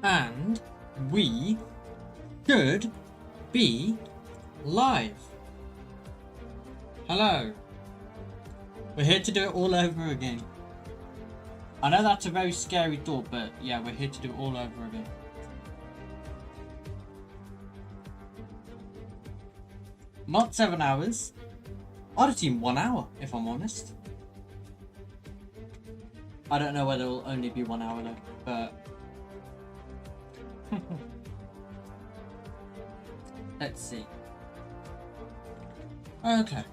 And we should be live. Hello. We're here to do it all over again. I know that's a very scary thought, but yeah, we're here to do it all over again. Not 7 hours. I'd assume 1 hour, if I'm honest. I don't know whether it'll only be 1 hour though, but... Let's see. Okay.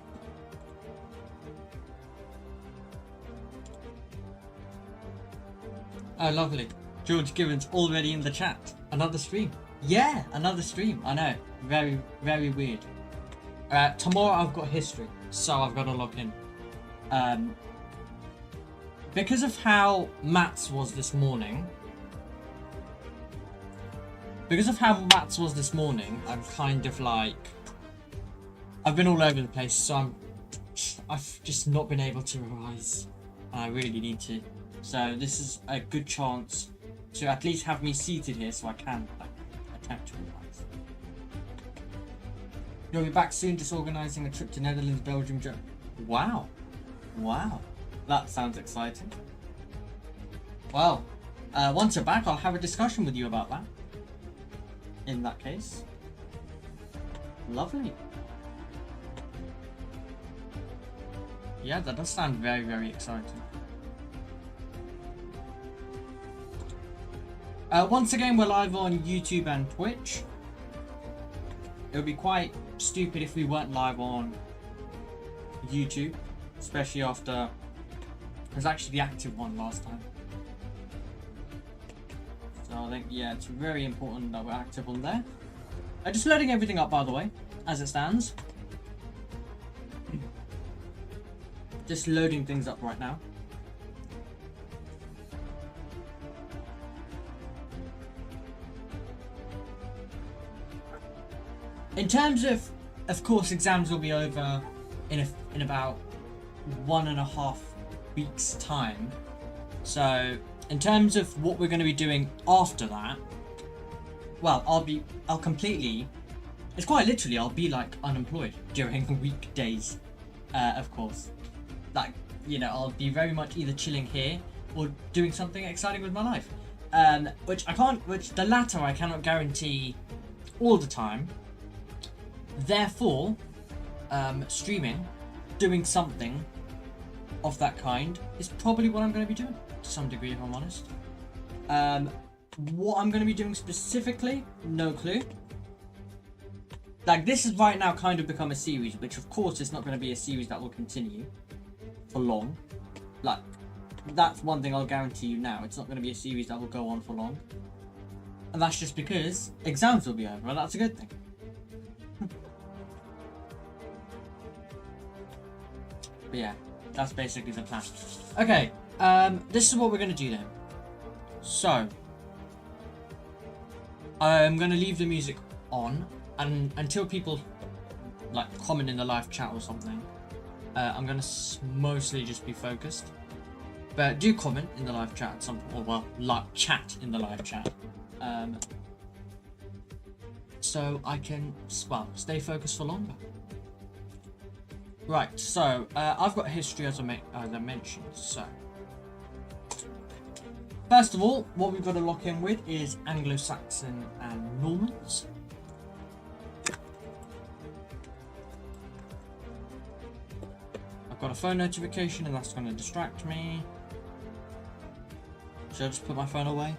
Oh, lovely. George Gibbons already in the chat. Another stream. Yeah, another stream. I know. Very, very weird. Tomorrow I've got history, so I've got to log in. Because of how Matt's was this morning. I'm kind of like... I've been all over the place, so I've just not been able to revise. And I really need to. So this is a good chance to at least have me seated here so I can attempt to revise. You'll be back soon, just organising a trip to Netherlands, Belgium, Germany. Wow. Wow. That sounds exciting. Well, once you're back, I'll have a discussion with you about that. In that case. Lovely. Yeah, that does sound very, very exciting. Once again, we're live on YouTube and Twitch. It would be quite stupid if we weren't live on YouTube, especially after it was actually the active one last time. So I think, yeah, it's very important that we're active on there. Just loading everything up, by the way, as it stands. Just loading things up right now. In terms of course, exams will be over in about 1.5 weeks' time. So, in terms of what we're going to be doing after that, well, I'll completely, it's quite literally, I'll be like unemployed during the weekdays, of course. Like, you know, I'll be very much either chilling here or doing something exciting with my life. Which the latter I cannot guarantee all the time. Therefore, streaming, doing something of that kind is probably what I'm going to be doing to some degree, if I'm honest. What I'm going to be doing specifically, no clue. Like, this is right now kind of become a series, which of course is not going to be a series that will continue for long. Like, that's one thing I'll guarantee you now. It's not going to be a series that will go on for long. And that's just because exams will be over, and that's a good thing. But yeah, that's basically the plan. Okay, this is what we're going to do then. So, I'm going to leave the music on, and until people like comment in the live chat or something, I'm going to mostly just be focused. But do comment in the live chat at some point, or well, chat in the live chat. So I can, well, stay focused for longer. Right, so I've got history as I mentioned. So first of all, what we've got to lock in with is Anglo-Saxon and Normans. I've got a phone notification, and that's going to distract me. Should I just put my phone away?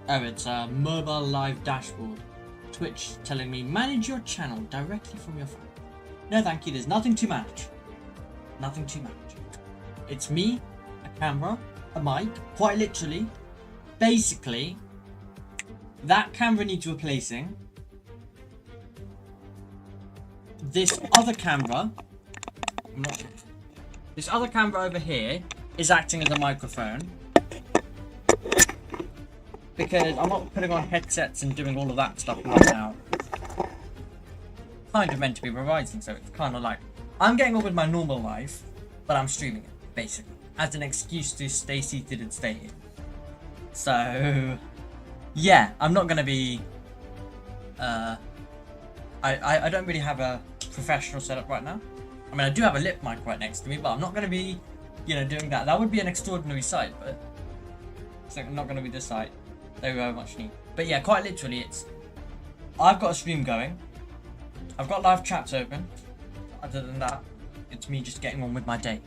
Oh, it's a mobile live dashboard. Twitch telling me manage your channel directly from your phone. No thank you, there's nothing to manage. Nothing to manage. It's me, a camera, a mic, quite literally. Basically, that camera needs replacing. This other camera, this other camera over here is acting as a microphone. Because I'm not putting on headsets and doing all of that stuff right now. Kind of meant to be revising, so it's kind of like I'm getting on with my normal life, but I'm streaming it, basically, as an excuse to stay seated and stay here. So yeah, I'm not gonna be. I don't really have a professional setup right now. I mean, I do have a lip mic right next to me, but I'm not gonna be, doing that. That would be an extraordinary sight, but it's not gonna be this sight that we very much need. But yeah, quite literally, I've got a stream going. I've got live chats open. Other than that, it's me just getting on with my day.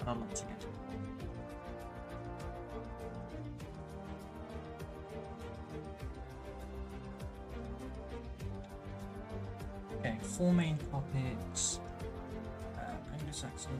Once again. Okay, 4 main topics. Anglo-Saxon.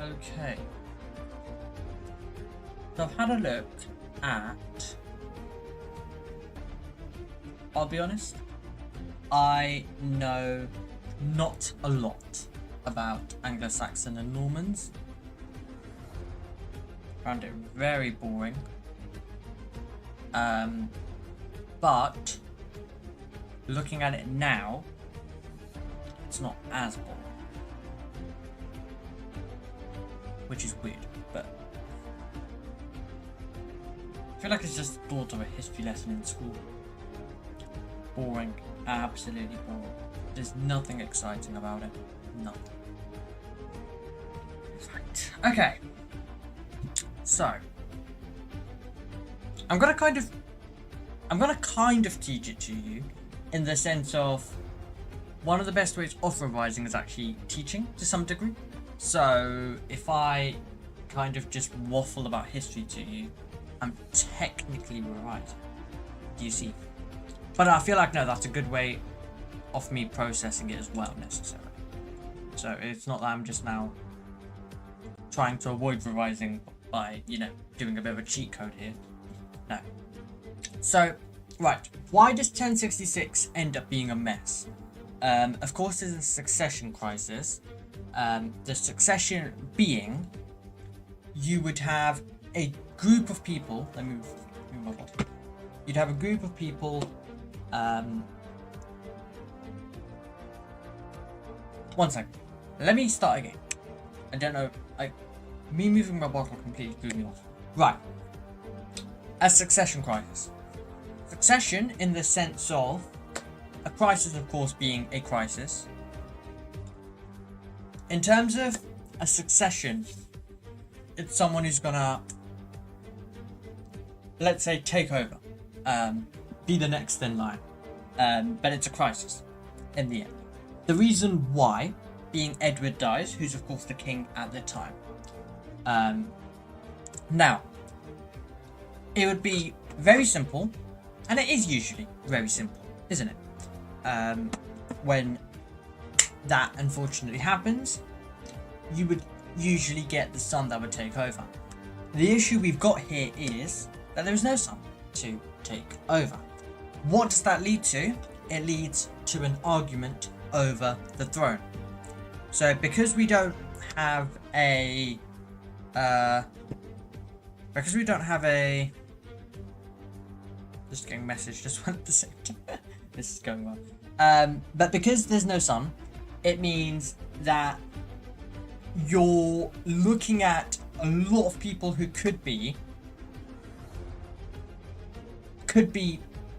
Okay. So I've had a look at... I'll be honest, I know not a lot about Anglo-Saxon and Normans. Found it very boring. But looking at it now, it's not as boring. Which is weird, but I feel like it's just the thought of a history lesson in school. Boring, absolutely boring. There's nothing exciting about it. Nothing. Right. Okay. So I'm gonna kind of teach it to you in the sense of one of the best ways of revising is actually teaching to some degree. So if I kind of just waffle about history to you, I'm technically revising. Do you see? But I feel like, no, that's a good way of me processing it as well, necessarily. So it's not that I'm just now trying to avoid revising by, doing a bit of a cheat code here. No. So, right, why does 1066 end up being a mess? Of course, there's a succession crisis. The succession being, you would have a group of people. Let me move my bottle. You'd have a group of people. One second. Let me start again. I don't know. Me moving my bottle completely threw me off. Right. A succession crisis. Succession in the sense of a crisis, of course, being a crisis. In terms of a succession, it's someone who's gonna, let's say, take over, be the next in line, but it's a crisis in the end. The reason why, being Edward dies, who's of course the king at the time. Now, it would be very simple, and it is usually very simple, isn't it? When that unfortunately happens, you would usually get the son that would take over. The issue we've got here is that there is no son to take over. What does that lead to? It leads to an argument over the throne. So because we don't have a just getting a message just went at the same time. This is going well. But because there's no son, it means that you're looking at a lot of people who could be,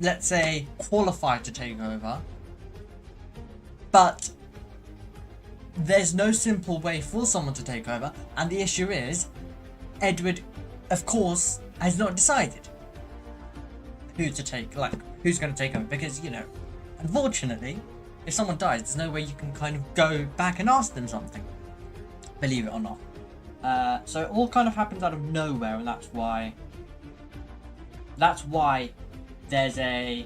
let's say, qualified to take over, but there's no simple way for someone to take over, and the issue is, Edward, of course, has not decided who's going to take over, because, unfortunately, if someone dies, there's no way you can kind of go back and ask them something, believe it or not. So it all kind of happens out of nowhere, and that's why there's a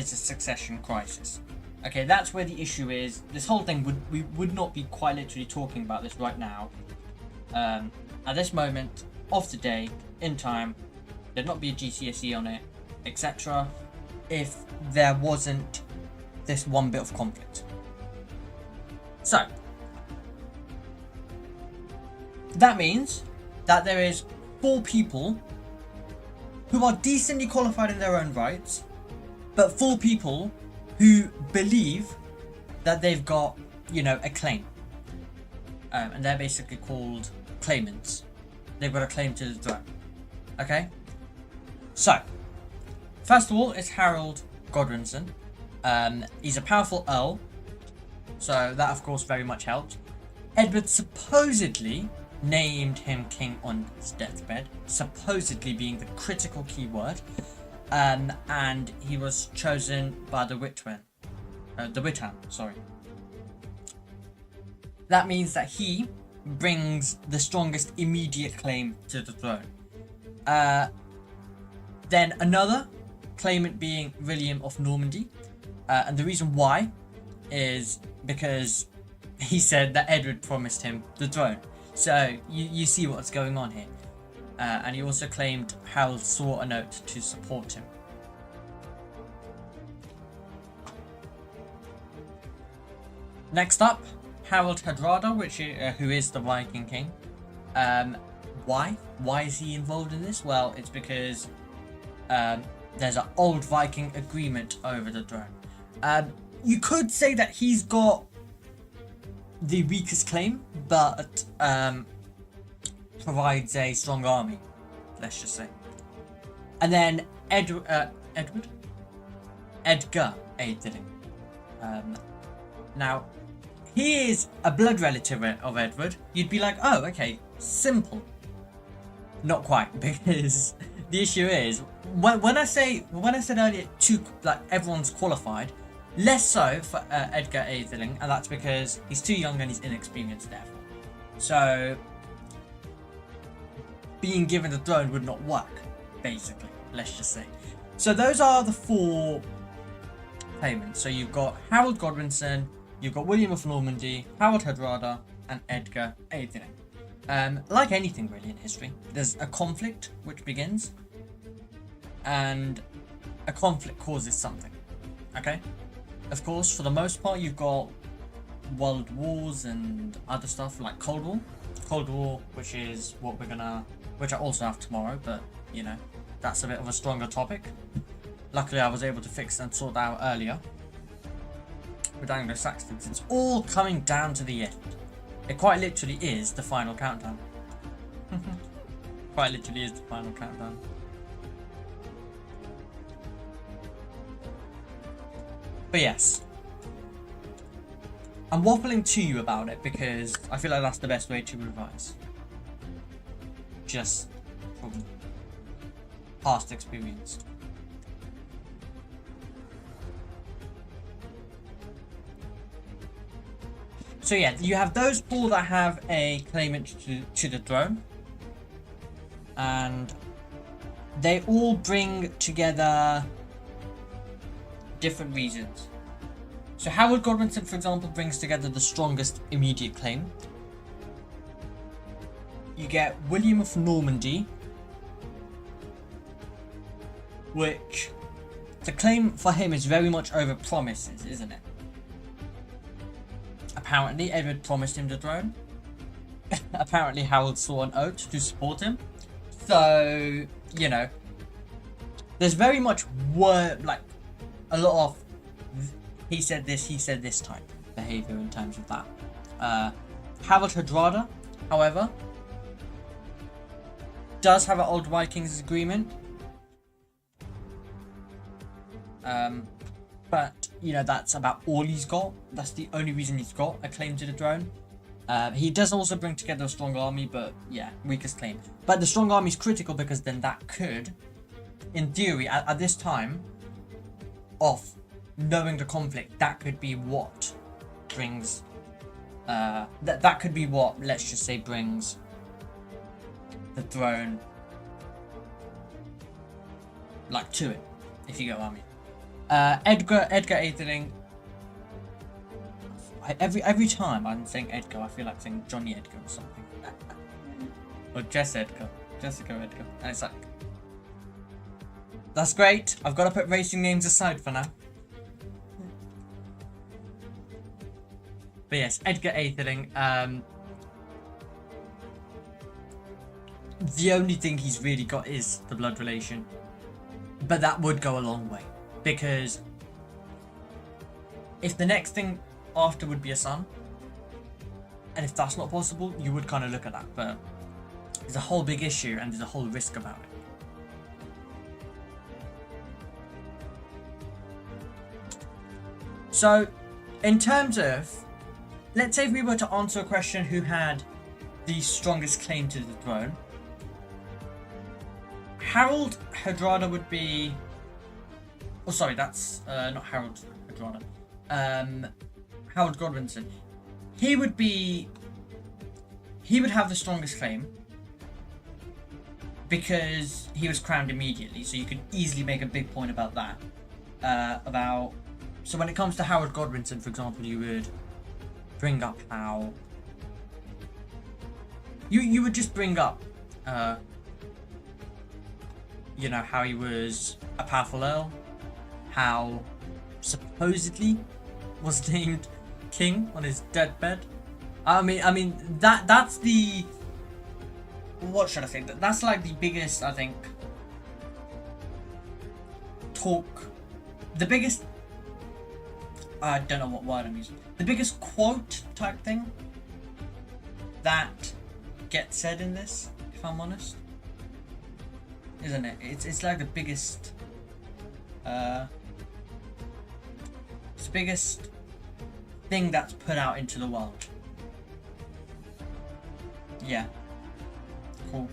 succession crisis. Okay, that's where the issue is. This whole thing we would not be quite literally talking about this right now. At this moment of the day, in time, there'd not be a GCSE on it, etc. if there wasn't this one bit of conflict. So, that means that there is 4 people who are decently qualified in their own rights, but 4 people who believe that they've got, a claim. And they're basically called claimants. They've got a claim to the throne. Okay? So, first of all, it's Harold Godwinson. He's a powerful earl, so that of course very much helped. Edward supposedly named him king on his deathbed, supposedly being the critical key word, and he was chosen by the Witan. That means that he brings the strongest immediate claim to the throne. Then another claimant being William of Normandy, and the reason why is because he said that Edward promised him the throne. So you see what's going on here. And he also claimed Harold saw a note to support him. Next up, Harold Hardrada, who is the Viking king. Why? Why is he involved in this? Well, it's because there's an old Viking agreement over the throne. You could say that he's got the weakest claim, but provides a strong army, let's just say. And then Edgar Atheling. Now, he is a blood relative of Edward. You'd be like, oh, okay, simple. Not quite, because the issue is when I said earlier everyone's qualified, less so for Edgar Atheling, and that's because he's too young and he's inexperienced, therefore. So being given the throne would not work, basically, let's just say. So those are the 4 claimants. So you've got Harold Godwinson, you've got William of Normandy, Harold Hardrada, and Edgar Atheling. Like anything really in history, there's a conflict which begins, and a conflict causes something. Okay? Of course, for the most part, you've got world wars and other stuff like Cold War, which is which I also have tomorrow, but you know, that's a bit of a stronger topic. Luckily, I was able to fix and sort that out earlier. With Anglo-Saxons, it's all coming down to the end. It quite literally is the final countdown. Quite literally is the final countdown. But yes, I'm waffling to you about it because I feel like that's the best way to revise. Just from past experience. So yeah, you have those 4 that have a claimant to the throne. And they all bring together different reasons. So Harold Godwinson, for example, brings together the strongest immediate claim. You get William of Normandy, which the claim for him is very much over promises, isn't it? Apparently, Edward promised him the throne. Apparently, Harold saw an oath to support him. So, you know, there's very much a lot of he said this type behavior in terms of that. Harold Hardrada, however, does have an old Vikings agreement. But, you know, that's about all he's got. That's the only reason he's got a claim to the throne. He does also bring together a strong army, but yeah, weakest claim. But the strong army is critical because then that could, in theory, at this time of knowing the conflict, that could be what brings, that could be what, let's just say, brings the throne, like, to it, if you get what I mean. Edgar Atheling. Every time I'm saying Edgar, I feel like saying Johnny Edgar or something, or Jessica Edgar, and it's like, that's great. I've got to put racing names aside for now. But yes, Edgar Atheling. The only thing he's really got is the blood relation, but that would go a long way. Because if the next thing after would be a son, and if that's not possible, you would kind of look at that. But there's a whole big issue and there's a whole risk about it. So, in terms of, let's say if we were to answer a question who had the strongest claim to the throne, Harold Hardrada would be... Oh, sorry, that's not Harold Hardrada. Harold Godwinson. He would have the strongest claim because he was crowned immediately. So you could easily make a big point about that. So when it comes to Harold Godwinson, for example, you would bring up how you would just bring up you know, how he was a powerful earl, how supposedly was named king on his deathbed. I mean that's the, what should I say? That's like the biggest, I think, talk, the biggest, I don't know what word I'm using, the biggest quote type thing that gets said in this, if I'm honest, isn't it? It's like the biggest, it's the biggest thing that's put out into the world. Yeah. Cool.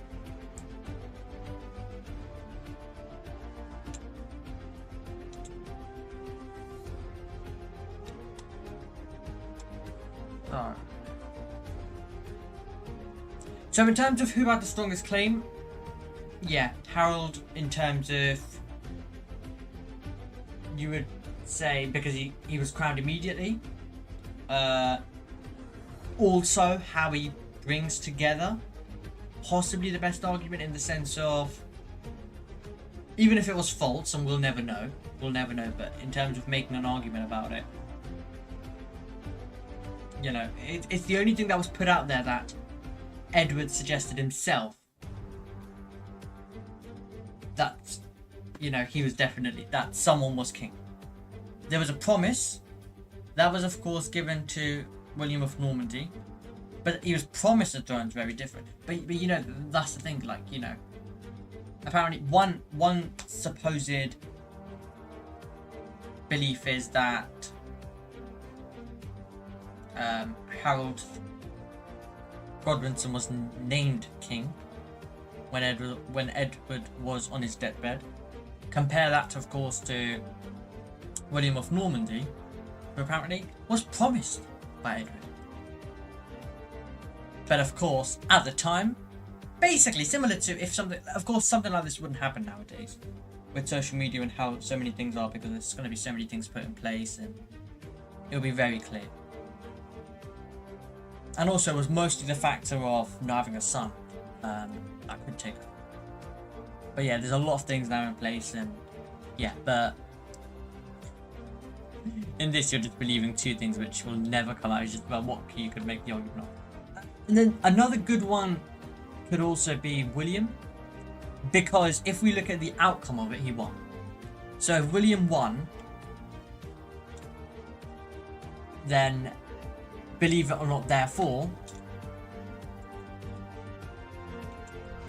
Alright. So in terms of who had the strongest claim, yeah, Harold, in terms of, you would say, because he was crowned immediately. Also, how he brings together, possibly the best argument, in the sense of, even if it was false, and we'll never know, but in terms of making an argument about it, you know, it's the only thing that was put out there that Edward suggested himself, that, you know, he was definitely, that someone was king. There was a promise that was, of course, given to William of Normandy, but he was promised the throne's very different. But you know, that's the thing, like, you know, apparently one supposed belief is that Harold Godwinson was named king when Edward was on his deathbed. Compare that, of course, to William of Normandy, who apparently was promised by Edward. But of course, at the time, basically similar to, if something, of course, something like this wouldn't happen nowadays with social media and how so many things are, because there's going to be so many things put in place and it'll be very clear. And also, it was mostly the factor of not having a son that could take. But yeah, there's a lot of things now in place, and yeah, but in this you're just believing two things which will never come out. It's just about what you could make the argument of. And then another good one could also be William, because if we look at the outcome of it, he won. So if William won, then, believe it or not, therefore,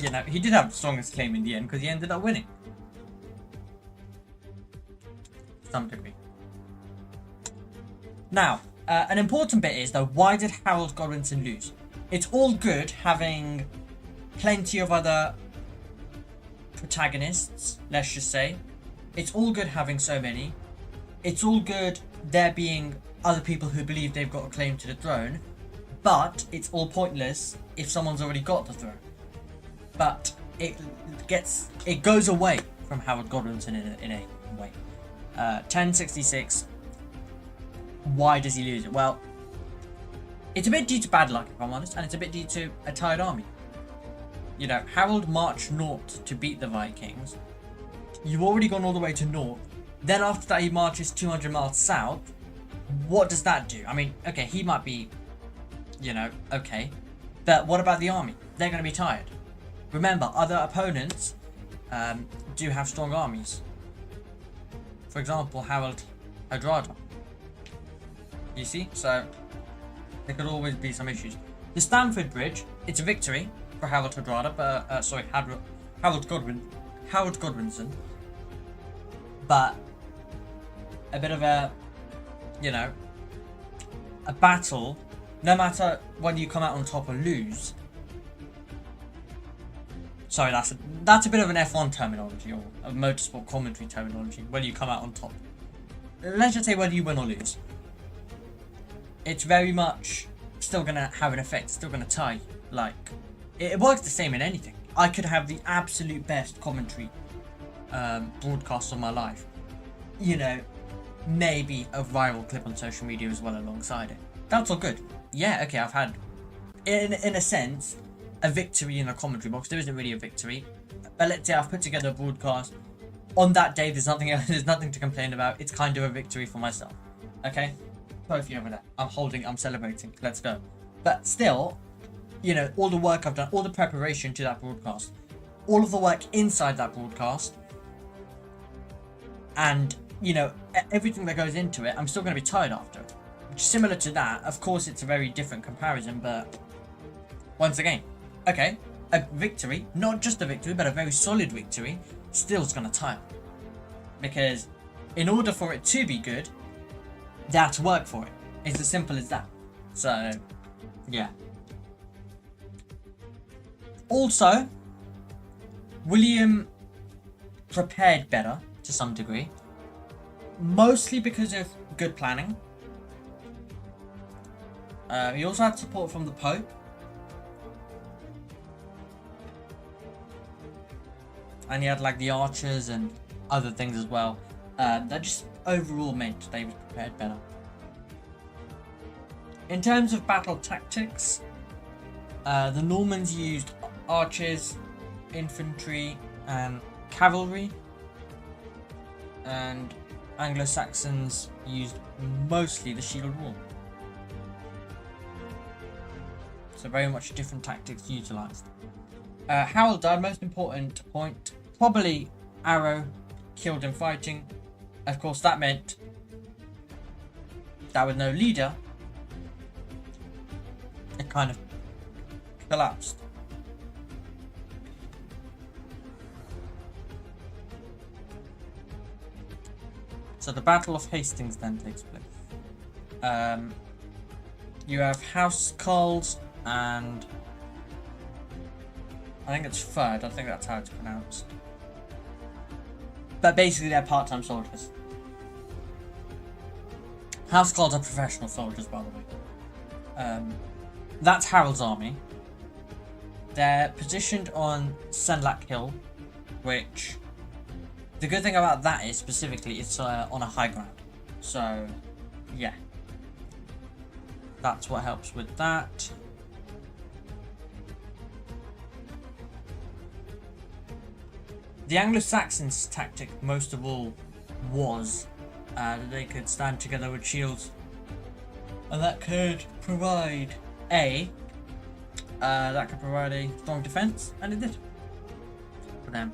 you know, he did have the strongest claim in the end, because he ended up winning. To some degree. Now, an important bit is, though, why did Harold Godwinson lose? It's all good having plenty of other protagonists, let's just say. It's all good having so many. It's all good there being other people who believe they've got a claim to the throne. But it's all pointless if someone's already got the throne. But it goes away from Harold Godwinson in a way. 1066. Why does he lose it? Well, it's a bit due to bad luck, if I'm honest, and it's a bit due to a tired army. You know, Harold marched north to beat the Vikings. You've already gone all the way to north. Then after that, he marches 200 miles south. What does that do? I mean, okay, he might be, you know, okay. But what about the army? They're going to be tired. Remember, other opponents do have strong armies. For example, Harold Hardrada. You see? So, there could always be some issues. The Stamford Bridge, it's a victory for Harold Hardrada, but, sorry, Harold Godwinson. But, a bit of a, you know, a battle, no matter whether you come out on top or lose. Sorry, that's a bit of an F1 terminology, or a motorsport commentary terminology, whether you come out on top. Let's just say whether you win or lose. It's very much still going to have an effect, still going to tie. Like, it works the same in anything. I could have the absolute best commentary broadcast of my life. You know, maybe a viral clip on social media as well alongside it. That's all good. Yeah, okay, I've had, in a sense, a victory in a commentary box. There isn't really a victory, but let's say I've put together a broadcast. On that day, there's nothing else, there's nothing to complain about. It's kind of a victory for myself. Okay? Trophy over there. I'm celebrating. Let's go. But still, you know, all the work I've done, all the preparation to that broadcast, all of the work inside that broadcast, and, you know, everything that goes into it, I'm still going to be tired after. Which is similar to that. Of course, it's a very different comparison, but once again, okay, a victory, not just a victory, but a very solid victory, still is going to tire. Because in order for it to be good, they have to work for it. It's as simple as that. So, yeah. Also, William prepared better to some degree, mostly because of good planning. He also had support from the Pope. And he had like the archers and other things as well. That just overall meant they were prepared better. In terms of battle tactics, the Normans used archers, infantry, and cavalry, and Anglo-Saxons used mostly the shield wall. So very much different tactics utilised. Harold died, most important point, probably arrow, killed in fighting. Of course, that meant that with no leader, it kind of collapsed. So the Battle of Hastings then takes place. You have housecarls and I think it's Third. I think that's how it's pronounced. But basically, they're part-time soldiers. Housecarls are professional soldiers, by the way. That's Harold's army. They're positioned on Senlac Hill, which the good thing about that is specifically it's on a high ground. So, yeah. That's what helps with that. The Anglo-Saxons' tactic, most of all, was that they could stand together with shields, and that could provide a strong defense, and it did for them.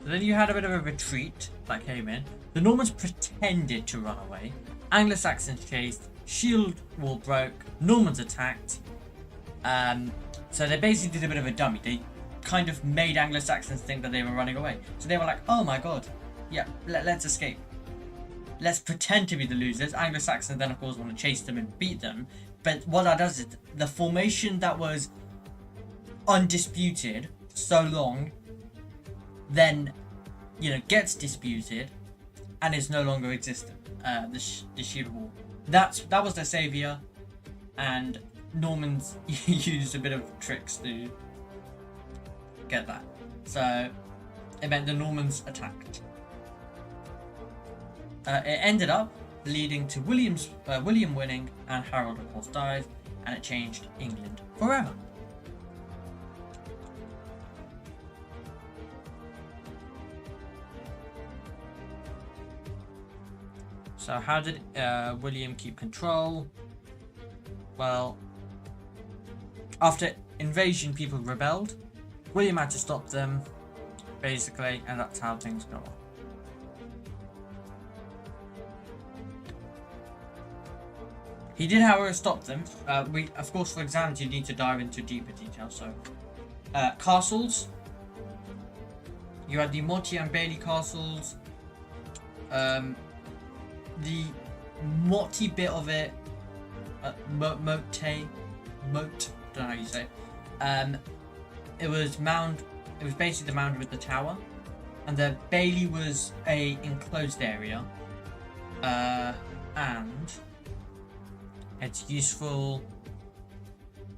Then you had a bit of a retreat that came in. The Normans pretended to run away. Anglo-Saxons chased. Shield wall broke. Normans attacked. So they basically did a bit of a dummy. They kind of made Anglo-Saxons think that they were running away. So they were like, oh my god, yeah, let's escape. Let's pretend to be the losers. Anglo-Saxons then of course want to chase them and beat them. But what that does is the formation that was undisputed so long then, you know, gets disputed and is no longer existent. The shield wall. That was their saviour, and Normans used a bit of tricks to get that. So it meant the Normans attacked. It ended up leading to William winning, and Harold of course died, and it changed England forever. So how did William keep control? Well, after invasion, people rebelled. William had to stop them, basically, and that's how things go on. He did, however, stop them. Of course, for exams, you need to dive into deeper detail. So, castles. You had the Monty and Bailey castles. The Motti bit of it, moat, don't know how you say it. It was basically the mound with the tower, and the Bailey was a enclosed area, and It's useful.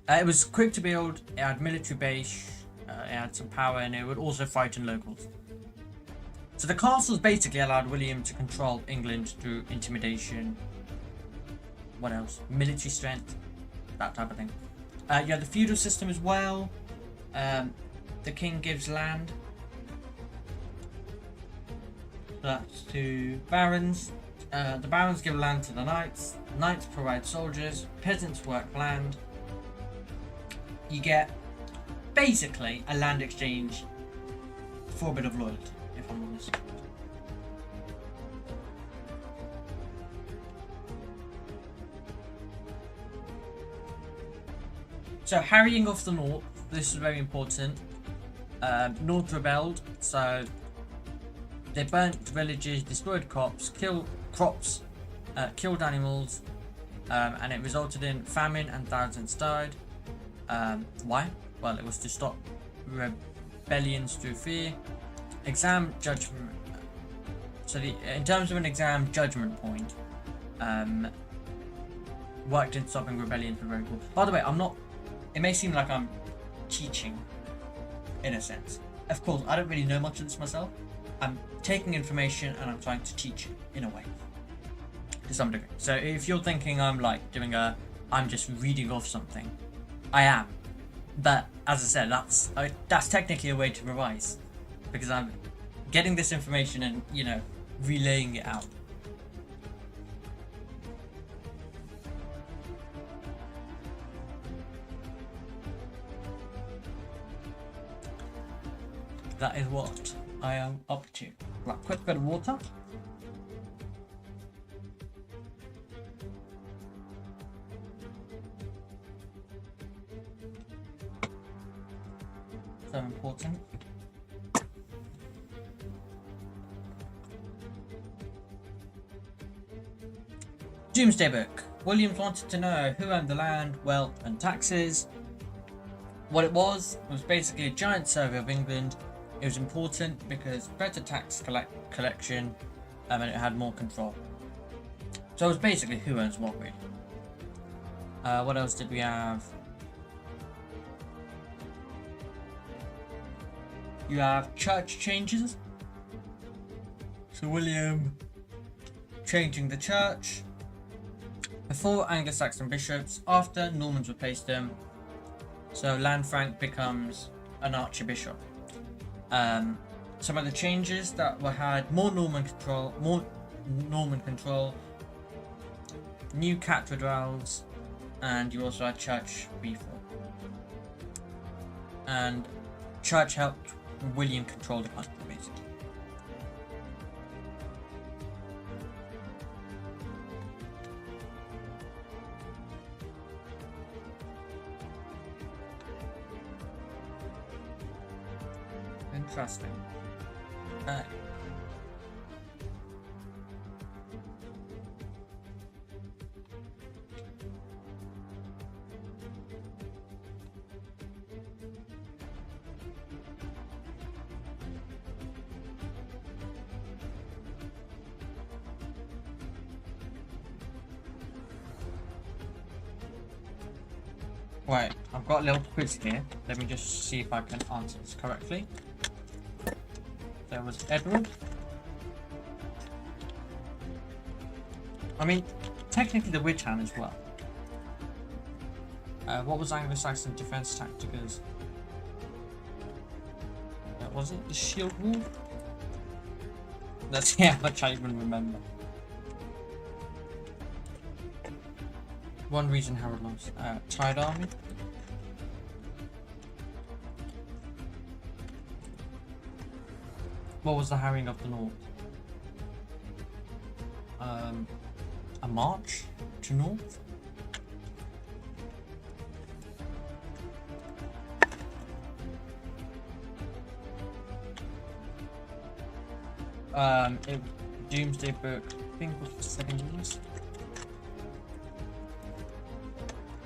It was quick to build. It had military base. It had some power, and it would also frighten locals. So the castles basically allowed William to control England through intimidation. What else? Military strength, that type of thing. You had the feudal system as well. The king gives land. That's to barons. The barons give land to the knights. Knights provide soldiers. Peasants work land. You get basically a land exchange for a bit of loyalty, if I'm honest. So harrying off the north. This is very important. North rebelled, so they burnt villages, destroyed crops, killed animals, and it resulted in famine and thousands died. Why? Well, it was to stop rebellions through fear. Exam judgment. So in terms of an exam judgment point, worked in stopping rebellions were very cool. By the way, it may seem like I'm teaching, in a sense. Of course, I don't really know much of this myself. I'm taking information and I'm trying to teach it in a way, to some degree. So if you're thinking I'm like I'm just reading off something, I am. But as I said, that's technically a way to revise, because I'm getting this information and relaying it out. That is what I am up to. Right, quick bit of water. So important. Doomsday Book. Williams wanted to know who owned the land, wealth, and taxes. What it was basically a giant survey of England. It was important because better tax collection, and it had more control. So it was basically who owns what, really. What else did we have? You have church changes. So William changing the church. Before Anglo-Saxon bishops, after Normans replaced them. So Lanfranc becomes an archbishop. Some of the changes that had more Norman control, new cathedrals, and you also had church reform. And church helped William control the country, basically. Interesting. Right, I've got a little quiz here. Let me just see if I can answer this correctly. There was Edward. I mean, technically the witch hand as well. What was Anglo-Saxon defense tactics? Was it the shield wall? That's how much I even remember. One reason Harold lost. Tide army. What was the harrying of the north? A march to north? Doomsday Book, I think was the second years.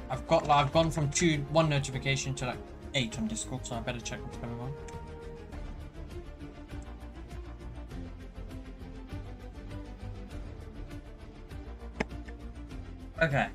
I've gone from 1 notification to like 8 on Discord, so I better check what's going on. Okay.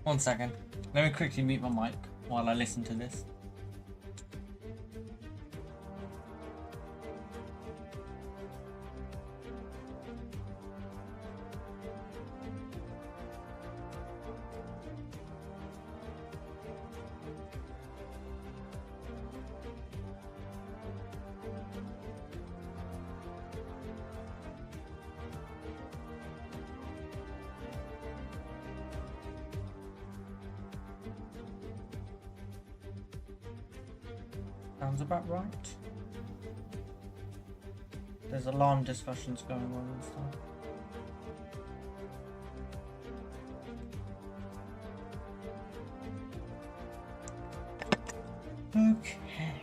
1 second. Let me quickly mute my mic while I listen to this. Sounds about right. There's alarm discussions going on and stuff. Okay.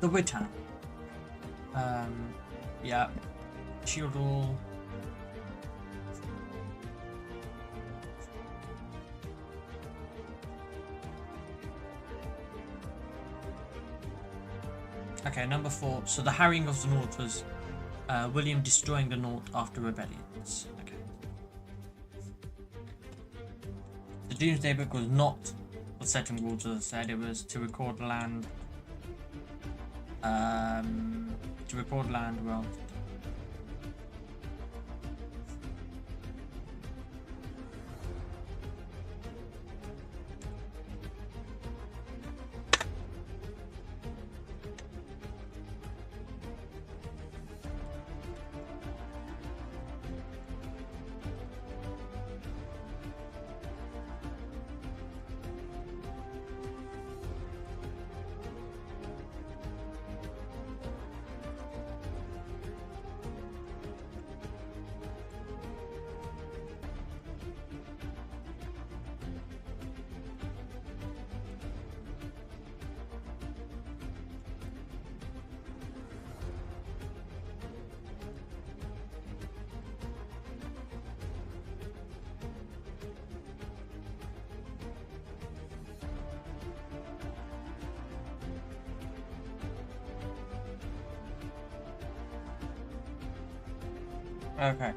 The Witan. Yeah. Shieldall. Okay, number 4. So the harrying of the North was William destroying the North after rebellions. Okay. The Doomsday Book was not what setting rules, as I said. It was to record land. Well. Okay.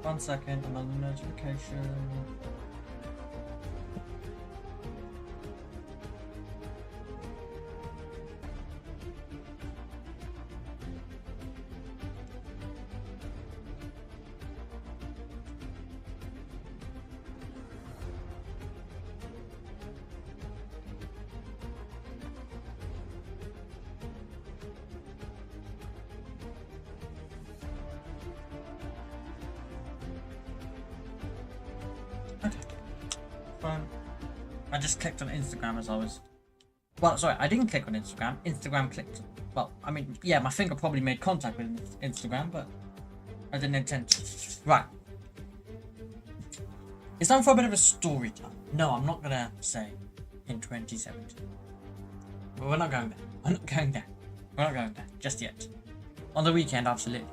1 second, another notification. I just clicked on Instagram as I was... Well, sorry, I didn't click on Instagram. Instagram clicked... Well, I mean, yeah, my finger probably made contact with Instagram, but I didn't intend to. Right. It's time for a bit of a story time. No, I'm not gonna say in 2017. But we're not going there. I'm not going there. We're not going there just yet. On the weekend, absolutely.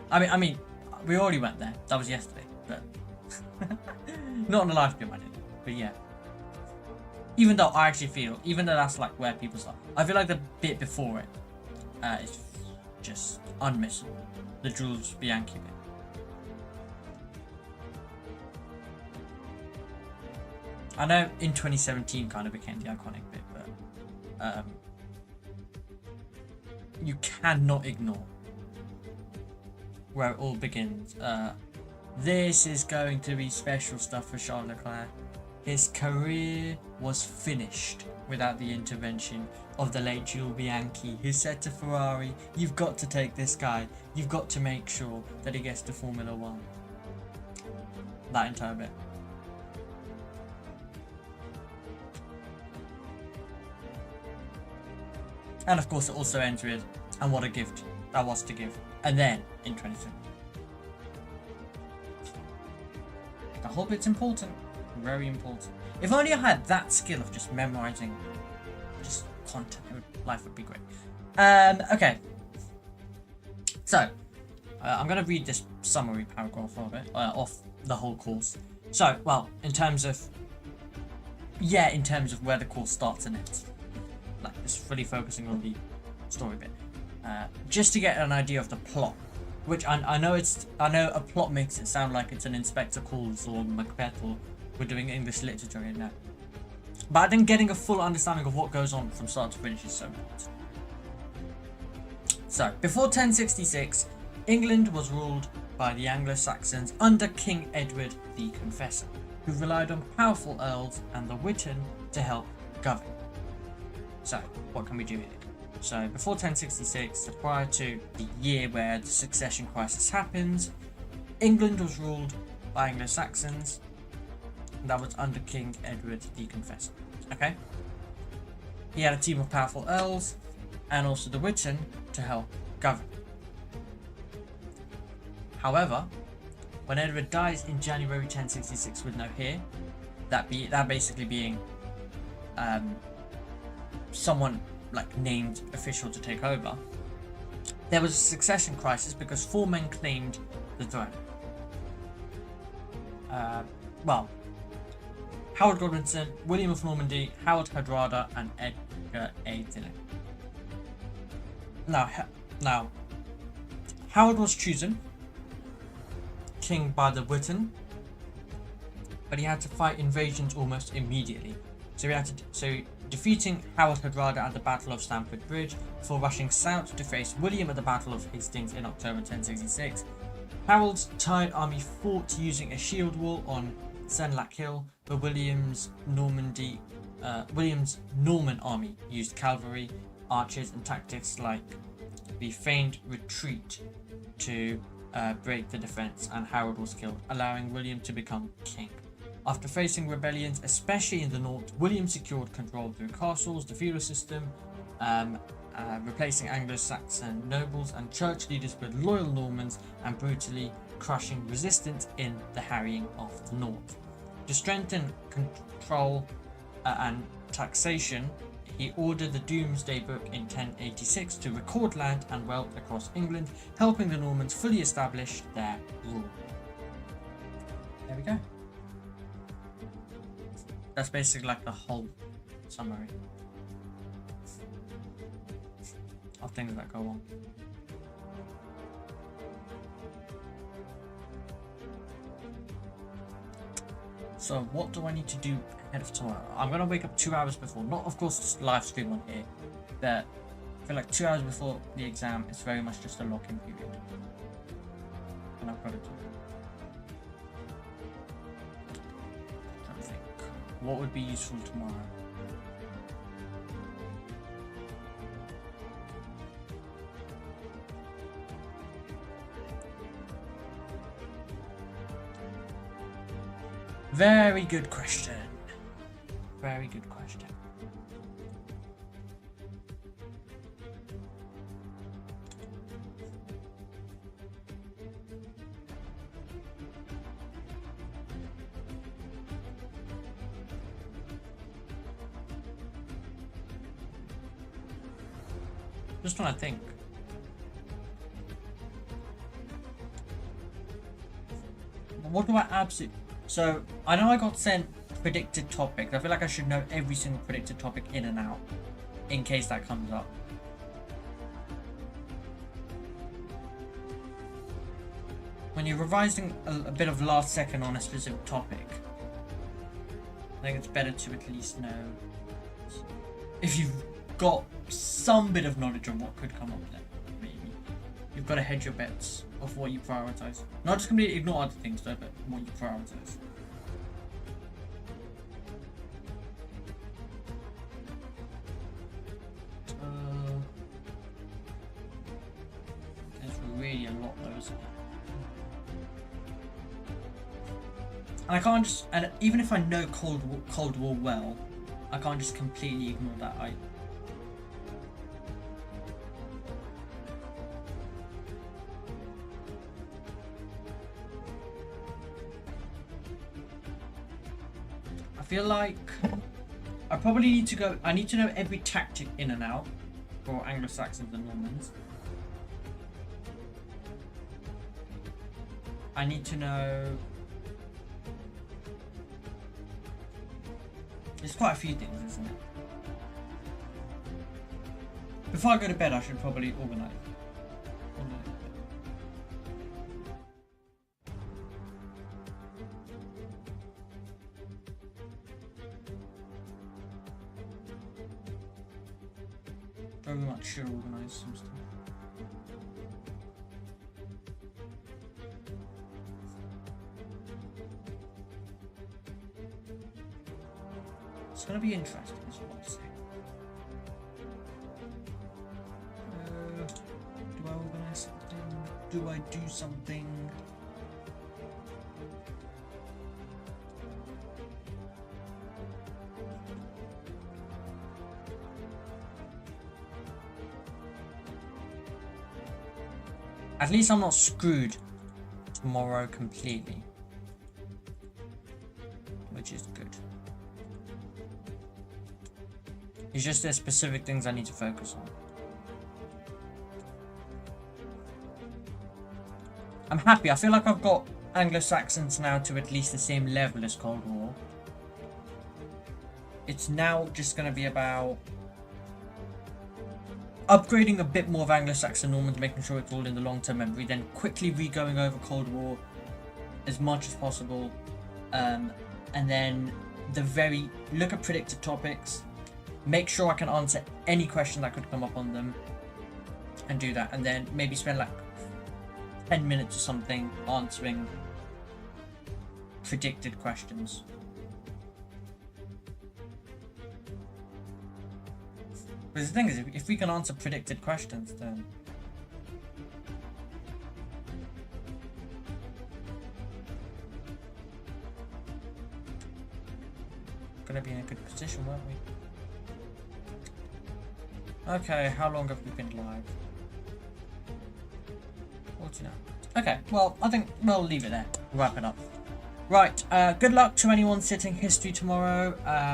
I mean, we already went there. That was yesterday, but not on the live stream, I didn't. But yeah. Even though I actually feel, even though that's like where people start, I feel like the bit before it is just unmissable. The Jules Bianchi bit. I know in 2017 kind of became the iconic bit, but you cannot ignore where it all begins. This is going to be special stuff for Charles Leclerc. His career was finished without the intervention of the late Jules Bianchi, who said to Ferrari, "You've got to take this guy. You've got to make sure that he gets to Formula 1. That entire bit. And of course it also ends with, and what a gift that was to give. And then, in 2017. The whole bit's important. Very important. If only I had that skill of just memorizing just content, life would be great. Okay. So, I'm going to read this summary paragraph of it, off the whole course. So, well, in terms of where the course starts and ends. Like, just really focusing on the story bit, just to get an idea of the plot. Which I know a plot makes it sound like it's an Inspector Calls or Macbeth, or we're doing English literature in that. But I think getting a full understanding of what goes on from start to finish is so important. So, before 1066, England was ruled by the Anglo-Saxons under King Edward the Confessor, who relied on powerful earls and the Witan to help govern. So, what can we do here? So, before 1066, prior to the year where the succession crisis happens, England was ruled by Anglo-Saxons. That was under King Edward the Confessor. Okay? He had a team of powerful earls and also the Witan to help govern. However, when Edward dies in January 1066 with no heir, that basically being someone like named official to take over, there was a succession crisis because 4 men claimed the throne. Howard Godwinson, William of Normandy, Howard Hardrada, and Edgar A. Dillon. Now, Howard was chosen king by the Witan, but he had to fight invasions almost immediately. So defeating Howard Hardrada at the Battle of Stamford Bridge before rushing south to face William at the Battle of Hastings in October 1066. Harold's tired army fought using a shield wall on Senlac Hill, but William's Norman army used cavalry, archers, and tactics like the feigned retreat to break the defense, and Harold was killed, allowing William to become king. After facing rebellions, especially in the north, William secured control through castles, the feudal system, replacing Anglo-Saxon nobles and church leaders with loyal Normans, and brutally crushing resistance in the harrying of the north. To strengthen control and taxation, he ordered the Domesday Book in 1086 to record land and wealth across England, helping the Normans fully establish their rule. There we go. That's basically like the whole summary of things that go on. So what do I need to do ahead of tomorrow? I'm going to wake up 2 hours before, not of course just live stream on here, but I feel like 2 hours before the exam is very much just a lock-in period. And I've got to do it. What would be useful tomorrow? Very good question. Very good question. Just trying to think. What do I absolutely... So, I know I got sent predicted topics. I feel like I should know every single predicted topic in and out, in case that comes up. When you're revising a bit of last second on a specific topic, I think it's better to at least know if you've got some bit of knowledge on what could come up then. Maybe you've got to hedge your bets of what you prioritize. Not just completely ignore other things though, but what you prioritize. There's really a lot though, isn't it? And I can't just, and even if I know Cold War well, I can't just completely ignore that. I feel like I probably need to go. I need to know every tactic in and out for Anglo-Saxons and Normans. I need to know. There's quite a few things, isn't it? Before I go to bed, I should probably organise. Very much should organise some stuff. It's going to be interesting, is what I'm saying. Do I organise something? Do I do something? At least I'm not screwed tomorrow completely, which is good. It's just there's specific things I need to focus on. I'm happy. I feel like I've got Anglo-Saxons now to at least the same level as Cold War. It's now just going to be about upgrading a bit more of Anglo-Saxon Normans, making sure it's all in the long-term memory, then quickly re-going over Cold War as much as possible, and then look at predicted topics, make sure I can answer any question that could come up on them, and do that, and then maybe spend like 10 minutes or something answering predicted questions. Because the thing is, if we can answer predicted questions, then we're gonna be in a good position, won't we? Okay, how long have we been live? 49. Okay, well, I think we'll leave it there. Wrap it up. Right, good luck to anyone sitting history tomorrow.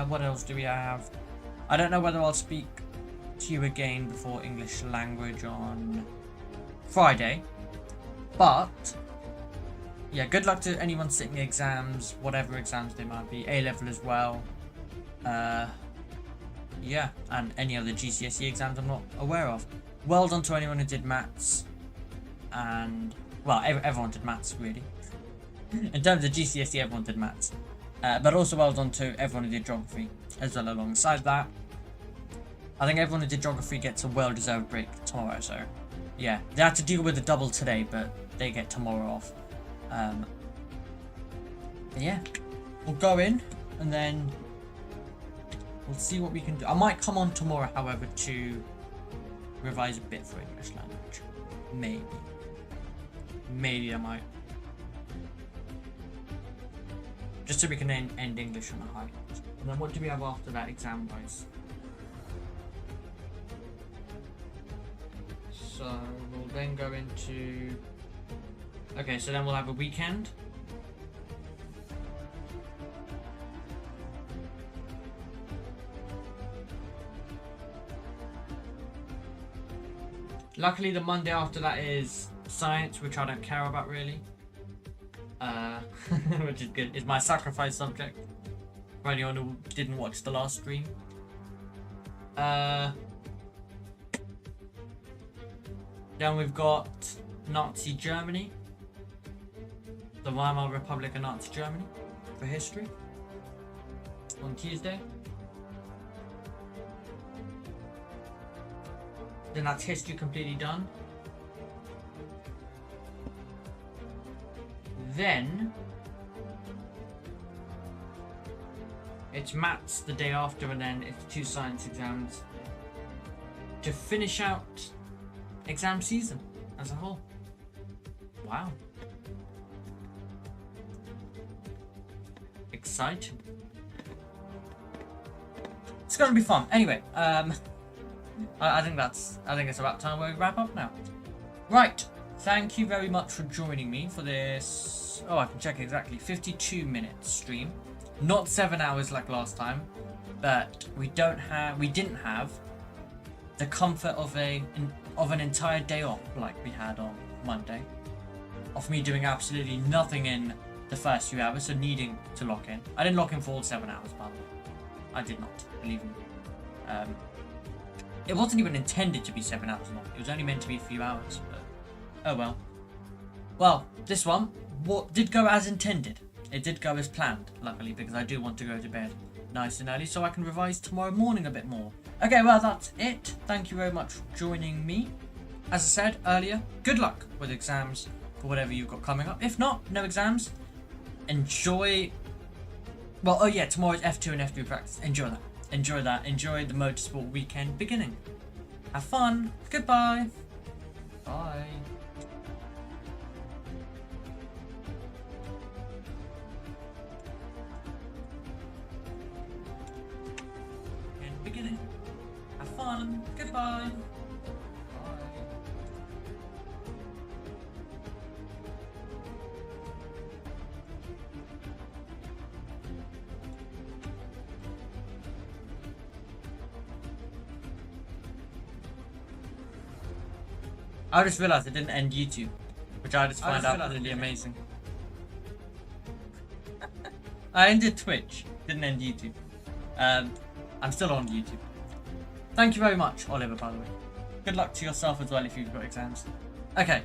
What else do we have? I don't know whether I'll speak to you again before English language on Friday, but yeah, good luck to anyone sitting exams, whatever exams they might be, A-level as well, yeah, and any other GCSE exams I'm not aware of. Well done to anyone who did maths, and well, everyone did maths really. In terms of GCSE, everyone did maths, but also well done to everyone who did geography as well. Alongside that, I think everyone who did geography gets a well-deserved break tomorrow, so yeah. They had to deal with the double today, but they get tomorrow off. But yeah, we'll go in, and then we'll see what we can do. I might come on tomorrow, however, to revise a bit for English language. Maybe I might. Just so we can end English on a high. And then what do we have after that exam-wise? So we'll then go into... Okay, so then we'll have a weekend. Luckily the Monday after that is science, which I don't care about really. Which is good. It's my sacrifice subject. For anyone who didn't watch the last stream. Then we've got Nazi Germany. The Weimar Republic of Nazi Germany for history on Tuesday. Then that's history completely done. Then it's maths the day after, and then it's 2 science exams to finish out exam season as a whole. Wow. Exciting. It's gonna be fun. Anyway, I think it's about time we wrap up now. Right. Thank you very much for joining me for this. Oh, I can check exactly. 52 minutes stream. Not 7 hours like last time, but we didn't have the comfort of an entire day off like we had on Monday. Of me doing absolutely nothing in the first few hours, so needing to lock in. I didn't lock in for all 7 hours, by the way. I did not, believe me. It wasn't even intended to be 7 hours long. It was only meant to be a few hours, but oh well. Well, this one did go as intended. It did go as planned, luckily, because I do want to go to bed nice and early so I can revise tomorrow morning a bit more. Okay, well, that's it. Thank you very much for joining me. As I said earlier, good luck with exams for whatever you've got coming up. If not, no exams. Enjoy. Well, oh yeah, tomorrow's F2 and F3 practice. Enjoy that. Enjoy that. Enjoy the motorsport weekend beginning. Have fun. Goodbye. Bye. And beginning. Have fun. Goodbye. Bye. I just realised it didn't end YouTube, which I just find out really amazing. I ended Twitch, didn't end YouTube. I'm still on YouTube. Thank you very much, Oliver, by the way. Good luck to yourself as well if you've got exams. Okay,